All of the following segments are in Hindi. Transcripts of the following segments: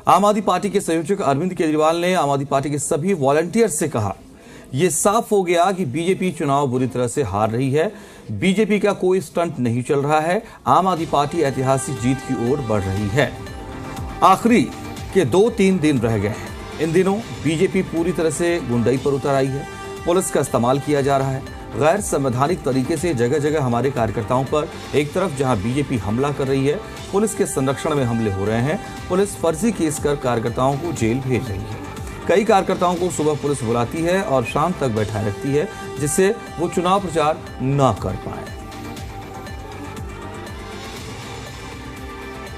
आम आदमी पार्टी के संयोजक अरविंद केजरीवाल ने आम आदमी पार्टी के सभी वॉलंटियर्स से कहा, यह साफ हो गया कि बीजेपी चुनाव बुरी तरह से हार रही है। बीजेपी का कोई स्टंट नहीं चल रहा है। आम आदमी पार्टी ऐतिहासिक जीत की ओर बढ़ रही है। आखिरी के 2-3 दिन रह गए हैं। इन दिनों बीजेपी पूरी तरह से गुंडई पर उतर आई है। पुलिस का इस्तेमाल किया जा रहा है। गैर संवैधानिक तरीके से जगह जगह हमारे कार्यकर्ताओं पर, एक तरफ जहां बीजेपी हमला कर रही है, पुलिस के संरक्षण में हमले हो रहे हैं। पुलिस फर्जी केस कर कार्यकर्ताओं को जेल भेज रही है। कई कार्यकर्ताओं को सुबह पुलिस बुलाती है और शाम तक बैठाए रखती है, जिससे वो चुनाव प्रचार न कर पाए।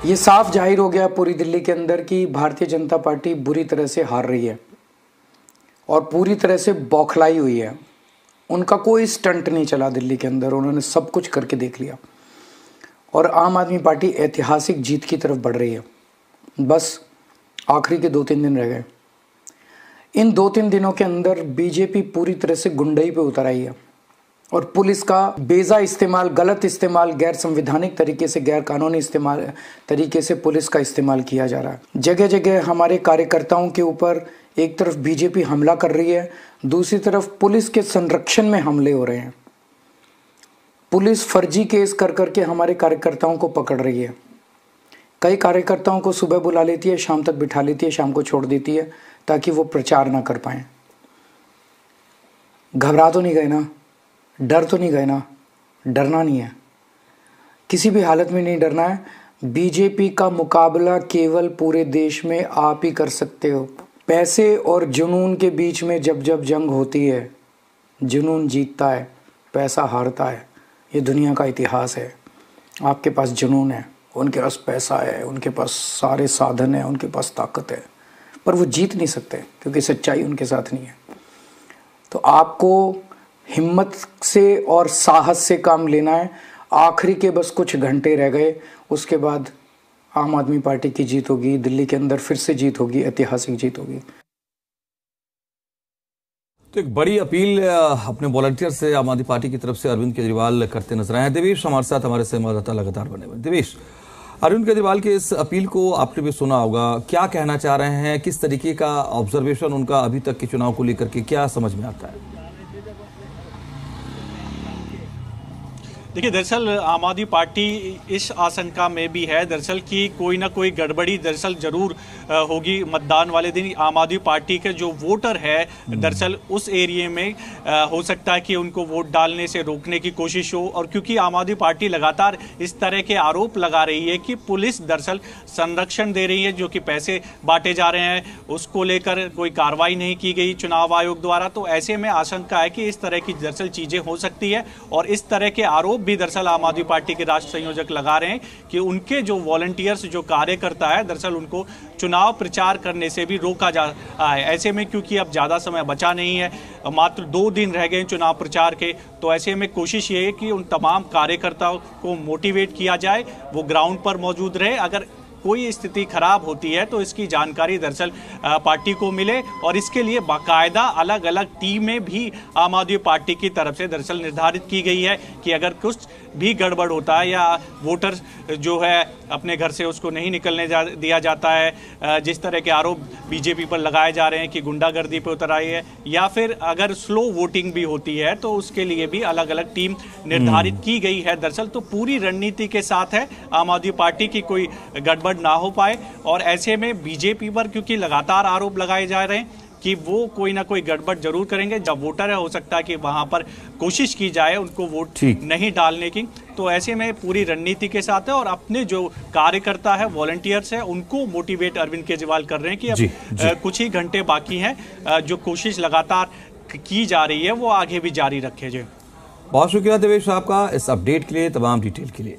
ये साफ जाहिर हो गया पूरी दिल्ली के अंदर कि भारतीय जनता पार्टी बुरी तरह से हार रही है और पूरी तरह से बौखलाई हुई है। उनका कोई स्टंट नहीं चला दिल्ली के अंदर, उन्होंने सब कुछ करके देख लिया और आम आदमी पार्टी ऐतिहासिक जीत की तरफ बढ़ रही है। बस आखिरी के 2-3 दिन रह गए। इन 2-3 दिनों के अंदर बीजेपी पूरी तरह से गुंडई पे उतर आई है और पुलिस का बेजा इस्तेमाल, गलत इस्तेमाल, गैर संवैधानिक तरीके से, गैर कानूनी इस्तेमाल तरीके से पुलिस का इस्तेमाल किया जा रहा है। जगह जगह हमारे कार्यकर्ताओं के ऊपर एक तरफ बीजेपी हमला कर रही है, दूसरी तरफ पुलिस के संरक्षण में हमले हो रहे हैं। पुलिस फर्जी केस कर करके हमारे कार्यकर्ताओं को पकड़ रही है। कई कार्यकर्ताओं को सुबह बुला लेती है, शाम तक बिठा लेती है, शाम को छोड़ देती है ताकि वो प्रचार ना कर पाए। घबरा तो नहीं गए ना? डर तो नहीं गए ना? डरना नहीं है, किसी भी हालत में नहीं डरना है। बीजेपी का मुकाबला केवल पूरे देश में आप ही कर सकते हो। पैसे और जुनून के बीच में जब जब जंग होती है, जुनून जीतता है, पैसा हारता है। ये दुनिया का इतिहास है। आपके पास जुनून है, उनके पास पैसा है, उनके पास सारे साधन है, उनके पास ताकत है, पर वो जीत नहीं सकते क्योंकि सच्चाई उनके साथ नहीं है। तो आपको हिम्मत से और साहस से काम लेना है। आखिरी के बस कुछ घंटे रह गए, उसके बाद आम आदमी पार्टी की जीत होगी। दिल्ली के अंदर फिर से जीत होगी, ऐतिहासिक जीत होगी। तो एक बड़ी अपील अपने वॉलंटियर से आम आदमी पार्टी की तरफ से अरविंद केजरीवाल करते नजर आए हैं। देवेश हमारे साथ, हमारे संवाददाता लगातार बने हुए। देवेश, अरविंद केजरीवाल के इस अपील को आपने भी सुना होगा, क्या कहना चाह रहे हैं? किस तरीके का ऑब्जर्वेशन उनका अभी तक के चुनाव को लेकर के क्या समझ में आता है? देखिए, दरअसल आम आदमी पार्टी इस आशंका में भी है दरअसल कि कोई ना कोई गड़बड़ी दरअसल जरूर होगी मतदान वाले दिन। आम आदमी पार्टी के जो वोटर है दरअसल उस एरिया में हो सकता है कि उनको वोट डालने से रोकने की कोशिश हो। और क्योंकि आम आदमी पार्टी लगातार इस तरह के आरोप लगा रही है कि पुलिस दरअसल संरक्षण दे रही है, जो कि पैसे बांटे जा रहे हैं, उसको लेकर कोई कार्रवाई नहीं की गई चुनाव आयोग द्वारा। तो ऐसे में आशंका है कि इस तरह की दरअसल चीजें हो सकती है और इस तरह के आरोप भी दरअसल आम आदमी पार्टी के राष्ट्रीय संयोजक लगा रहे हैं कि उनके जो वॉलंटियर्स, जो कार्यकर्ता है, दरअसल उनको चुनाव प्रचार करने से भी रोका जा रहा है। ऐसे में क्योंकि अब ज्यादा समय बचा नहीं है, मात्र 2 दिन रह गए चुनाव प्रचार के, तो ऐसे में कोशिश ये है कि उन तमाम कार्यकर्ताओं को मोटिवेट किया जाए, वो ग्राउंड पर मौजूद रहे। अगर कोई स्थिति खराब होती है तो इसकी जानकारी दरअसल पार्टी को मिले और इसके लिए बाकायदा अलग अलग टीमें भी आम आदमी पार्टी की तरफ से दरअसल निर्धारित की गई है कि अगर कुछ भी गड़बड़ होता है या वोटर जो है अपने घर से उसको नहीं निकलने दिया जाता है, जिस तरह के आरोप बीजेपी पर लगाए जा रहे हैं कि गुंडागर्दी पर उतर आई है, या फिर अगर स्लो वोटिंग भी होती है तो उसके लिए भी अलग अलग टीम निर्धारित की गई है दरअसल। तो पूरी रणनीति के साथ है आम आदमी पार्टी की कोई गड़बड़ ना हो पाए। और ऐसे में बीजेपी पर क्योंकि लगातार आरोप लगाए जा रहे हैं कि वो कोई ना कोई गड़बड़ जरूर करेंगे, जब वोटर है हो सकता है कि वहां पर कोशिश की जाए उनको वोट नहीं डालने की। तो ऐसे में पूरी रणनीति के साथ है और अपने जो कार्यकर्ता है, वॉलंटियर्स है, उनको मोटिवेट अरविंद केजरीवाल कर रहे हैं कि अब कुछ ही घंटे बाकी हैं, जो कोशिश लगातार की जा रही है वो आगे भी जारी रखे। जी, बहुत शुक्रिया देवेश आपका इस अपडेट के लिए, तमाम डिटेल के लिए।